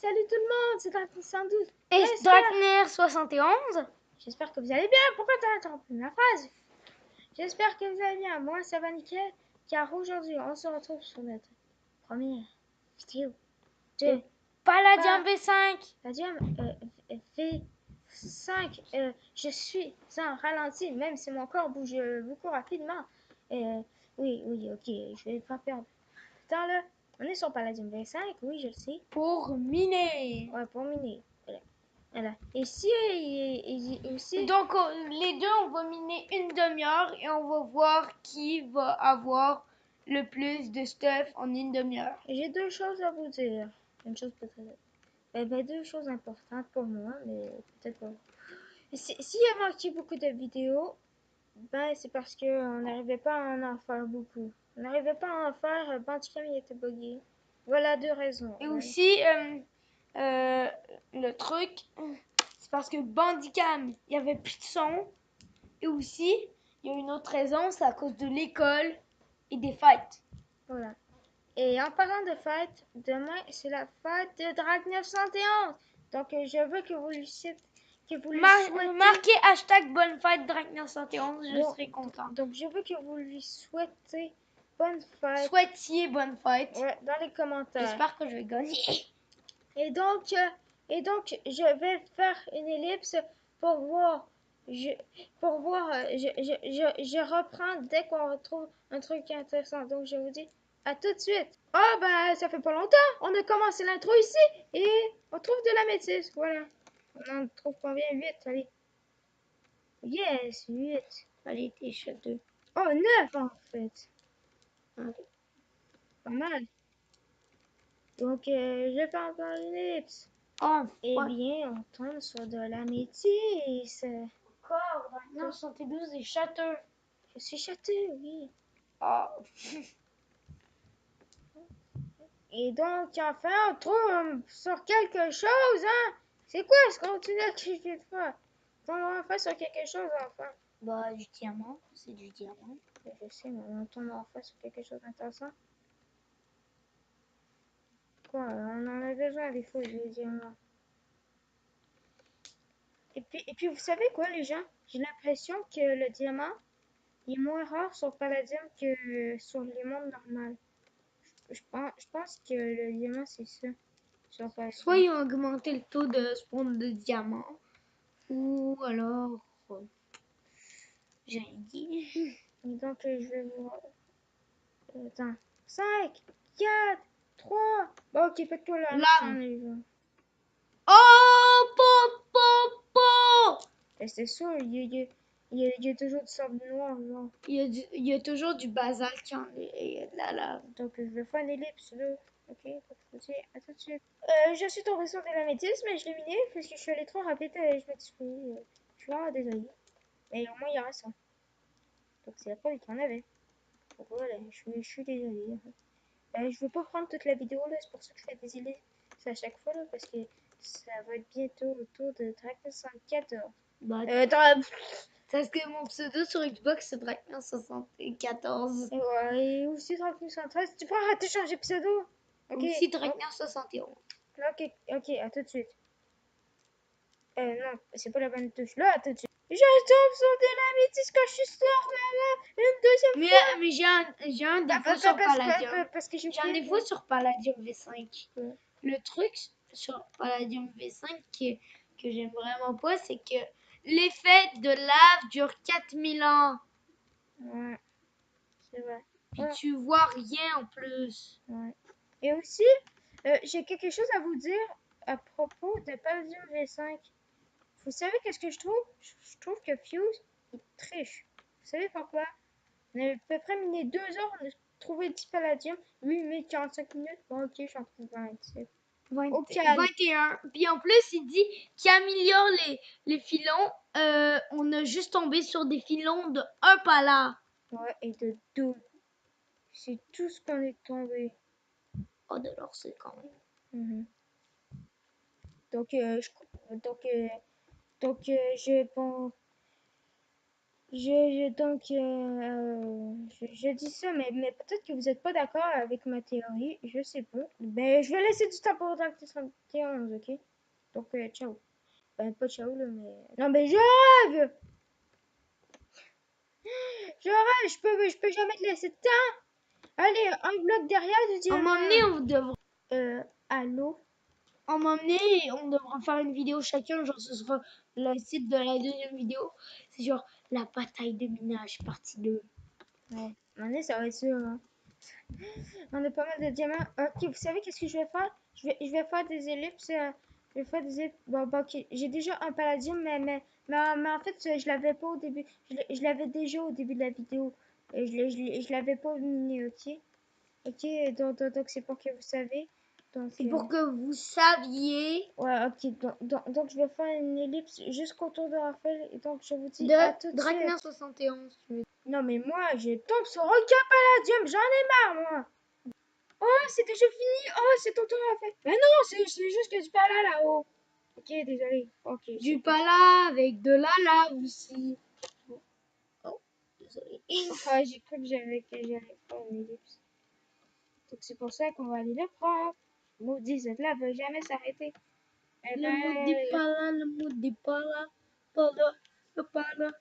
salut tout le monde, c'est Darkness 112. Et Drakner 71. J'espère que vous allez bien. Pourquoi t'as interrompu ma phrase? J'espère que vous allez bien. Moi, ça va nickel. Car aujourd'hui, on se retrouve sur notre première vidéo de Palladium V5. Palladium V5. Je suis en ralenti, même si mon corps bouge beaucoup rapidement. Oui, ok, je vais pas perdre. Attends là, on est sur Palladium V5, oui, je le sais. Pour miner. Ouais, pour miner. Voilà. Et si aussi. Donc les deux, on va miner une demi-heure et on va voir qui va avoir le plus de stuff en une demi-heure. J'ai deux choses à vous dire. Une chose peut-être. Deux choses importantes pour moi, mais peut-être pas. S'il y a manqué beaucoup de vidéos, c'est parce qu'on n'arrivait pas à en faire beaucoup. On n'arrivait pas à en faire, Bandicam il était buggé. Voilà deux raisons. Et aussi, le truc, c'est parce que Bandicam, il n'y avait plus de son. Et aussi, il y a une autre raison, c'est à cause de l'école et des fêtes. Voilà. Et en parlant de fête, demain c'est la fête de Drag 911. Donc je veux que vous lui souhaitez. Marquez hashtag bonne fête Drag 911, je serai content. Donc je veux que vous lui souhaitez bonne fête. Souhaitiez bonne fête. Ouais, dans les commentaires. J'espère que je vais gagner. Et donc je vais faire une ellipse pour voir. Je reprends dès qu'on retrouve un truc intéressant. Donc je vous dis à tout de suite. Oh ça fait pas longtemps. On a commencé l'intro ici et on trouve de la métisse. Voilà. On en trouve combien? 8, allez. Yes, 8. Allez, t'es chez 2. Oh, 9 en fait. Allez. Pas mal. Donc je vais faire encore une ellipse. Oh, Eh bien, on tombe sur de la métisse. Encore, non, 72 et châteux. Je suis châteux, oui. Oh. Et donc, enfin, on tombe sur quelque chose, hein? C'est quoi ce qu'on continue à cliquer de fois? On tombe enfin sur quelque chose, enfin. Bah, du diamant, c'est du diamant. Je sais, mais on tombe enfin sur quelque chose d'intéressant. Quoi? On en a besoin des fois, des diamants. Et puis, vous savez quoi, les gens? J'ai l'impression que le diamant est moins rare sur Palladium que sur les mondes normaux. Je pense que le diamant, c'est ça. Soit ils ont augmenté le taux de spawn de diamants, ou alors. J'ai rien dit. Et donc, je vais vous. Attends. 5, 4, 3. Bon, ok, faites-toi là. Oh, po. C'est sûr, il y a toujours du sable noir, genre. Il y a toujours du basalte quand il y a de la lave. Donc, je vais faire une ellipse là. Ok, à tout de suite. Je suis tombée sur de la métisse, mais je l'ai miné parce que je suis allée trop rapide. Je m'excuse. Je suis vraiment désolée. Mais au moins, il y aura ça. Donc, c'est la preuve qu'il y en avait. Donc, voilà, je suis désolée. Je veux pas prendre toute la vidéo là, c'est pour ça que je fais des ellipses à chaque fois là, parce que ça va être bientôt autour de Dracna 64. Bah, parce que mon pseudo sur Xbox c'est Drakner 74. Ouais, et aussi Dracna 113. Tu pourras te changer pseudo. Ok. Aussi Drakner 71. Ok, à tout de suite. Non, c'est pas la bonne touche. Là, à tout de suite. Je tombe sur de la métisse quand je suis sorti là, une deuxième fois. Mais j'ai un défaut sur Palladium. Parce que J'ai un défaut sur Palladium V5. Le truc sur Palladium V5 que j'aime vraiment pas, c'est que l'effet de lave dure 4000 ans. Ouais, c'est vrai. Puis tu vois rien en plus. Ouais. Et aussi, j'ai quelque chose à vous dire à propos de Palladium V5. Vous savez qu'est-ce que je trouve? Je trouve que Fuse, il triche. Vous savez pourquoi? On a à peu près miné 2 heures, on a trouvé 10 Palladium. Lui, il met 45 minutes. Bon, ok, j'en trouve 27. 21. Puis en plus, il dit qu'il améliore les filons. On a juste tombé sur des filons de 1 pala. Ouais, et de 2. C'est tout ce qu'on est tombé. Oh, de l'or, c'est quand même. Donc, je pense. Donc, je dis ça, mais peut-être que vous n'êtes pas d'accord avec ma théorie, je sais pas. Ben, je vais laisser du temps pour Dark 71, ok? Donc, ciao. Ben, pas ciao, là, mais... Non, mais je rêve! Je rêve, je peux jamais te laisser de temps! Allez, un bloc derrière, On deuxième... m'a emmené, allô? on m'a emmené et on devra faire une vidéo chacun. Genre, ce sera le site de la deuxième vidéo. C'est genre la bataille de minage, partie 2. Ouais, maintenant, ça va être sûr, hein. On a pas mal de diamants. Ok, vous savez qu'est-ce que je vais faire? Je vais faire des ellipses. Je vais faire des ellipses. Bon, ok. J'ai déjà un palladium, mais en fait, je l'avais pas au début. Je l'avais déjà au début de la vidéo. Je l'avais pas miné, ok? Ok, donc c'est pour que vous savez. Donc, C'est pour que vous saviez ouais, ok. Donc, je vais faire une ellipse jusqu'autour de Raphaël. Et donc, je vous dis de à tout de Drakner suite. 71. Non, mais moi, je tombe sur aucun palladium. J'en ai marre, moi. Oh, c'est déjà fini. Oh, c'est ton tour à faire. Mais non, c'est juste que du pala là-haut. Ok, désolé. Ok, Du pala avec de la lave aussi. Oh, désolé. Ah, j'ai cru que j'allais faire une ellipse. Donc c'est pour ça qu'on va aller le prendre. Maudit, cette lave va jamais s'arrêter. Eh Le mot des ben, pala, le mot des pala, pala, le pala.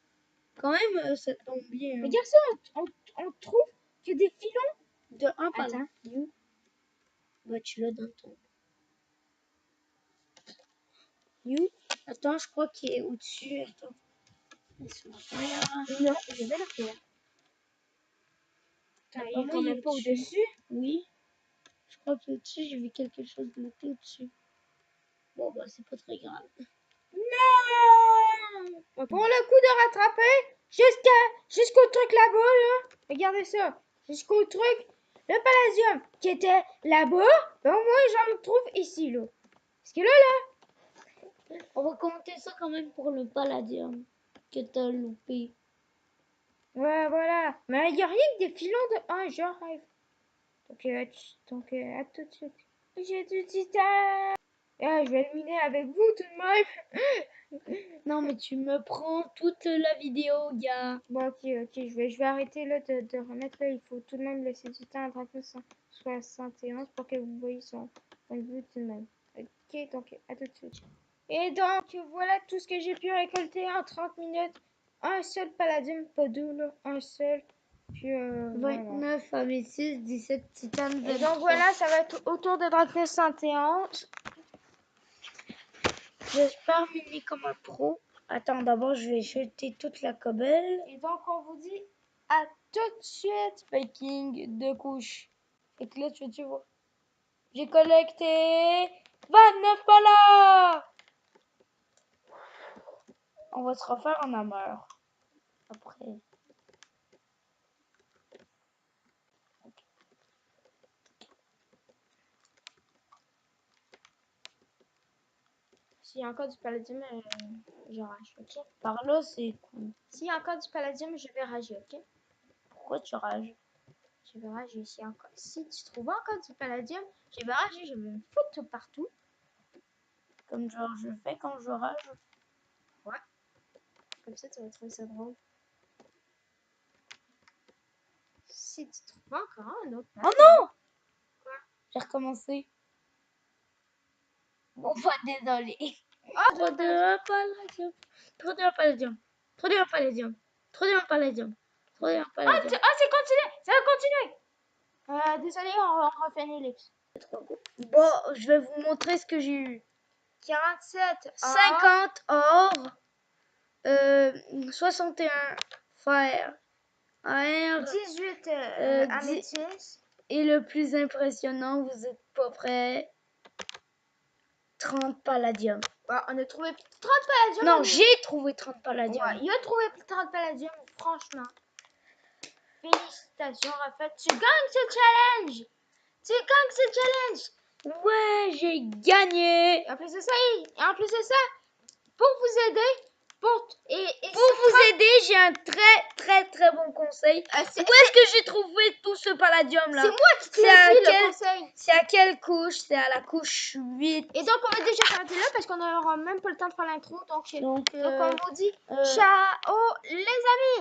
Quand même, ça tombe bien. Hein. regarde ça, on trouve que des filons. De un pala. Attends, you. Bah, tu l'as dans ton. You. Attends, je crois qu'il est au-dessus. Attends. Laisse-moi voir. Non, je vais le faire. Attends, il est Apparemment, quand il est même pas au-dessus. au-dessus. Oui. Je crois que au-dessus, j'ai vu quelque chose de noté au-dessus. Bon, bah, c'est pas très grave. Non! Pour le coup de rattraper, jusqu'au truc là-bas, là. Regardez ça. Jusqu'au truc, le palladium qui était là-bas, ben au moins j'en trouve ici, là. Parce que là, On va compter ça quand même pour le palladium que t'as loupé. ouais, voilà. Mais il n'y a rien que des filons de... Ah, je rêve. Donc, à tout de suite. J'ai du titane. Ah, je vais le miner avec vous tout de même. Non, mais tu me prends toute la vidéo, gars. Bon, ok, je vais arrêter là de remettre là. Il faut tout de même laisser du temps à Draco 71 pour que vous voyez son point de vue tout de même. Ok, donc à tout de suite. Et donc voilà tout ce que j'ai pu récolter en 30 minutes. Un seul palladium, pas deux là, un seul. Puis voilà. 29 améthyste, 17 titane, Et 23. donc voilà, ça va être autour de Draco 71. J'espère miner comme un pro. Attends, d'abord, je vais jeter toute la cobble. Et donc on vous dit à tout de suite. Baking de couches. Et que là, tu vois. J'ai collecté 29 palas. On va se refaire en ameur. Après. S'il y a encore du palladium, je rage, ok? Par là, c'est cool. S'il y a encore du palladium, je vais rager, ok? Pourquoi tu rages? Je vais rager si encore. Si tu trouves encore du palladium, je vais rager, je vais me foutre partout. Comme genre je fais quand je rage. Ouais. Comme ça, tu vas trouver ça drôle. Si tu trouves encore un autre Oh palladium. non! J'ai recommencé. Bon, bah, désolé. Oh, Trop de palladium. Trop de palladium. Trop de palladium. Trop de palladium. Trop de palladium. c'est continué! Ça va continuer! Désolé, on refait une ellipse. Bon, je vais vous montrer ce que j'ai eu. 47 50 or. 61 fer. AR. 18 améthyste. Et le plus impressionnant, vous êtes pas prêts. 30 palladium. Ouais, on a trouvé plus de 30 palladium. Non, j'ai trouvé 30 palladium. Ouais, il a trouvé plus de 30 palladium, franchement. Félicitations, Raphaël. Tu gagnes ce challenge! Tu gagnes ce challenge! Ouais, j'ai gagné. Et en plus de ça, pour vous aider, Pour vous aider, j'ai un très bon conseil. Où est-ce que j'ai trouvé tout ce palladium là? C'est moi qui te l'ai dit, le conseil. C'est à quelle couche? C'est à la couche 8. Et donc, on va déjà s'arrêter là parce qu'on n'aura même pas le temps de faire l'intro. Donc, on vous dit euh, ciao les amis!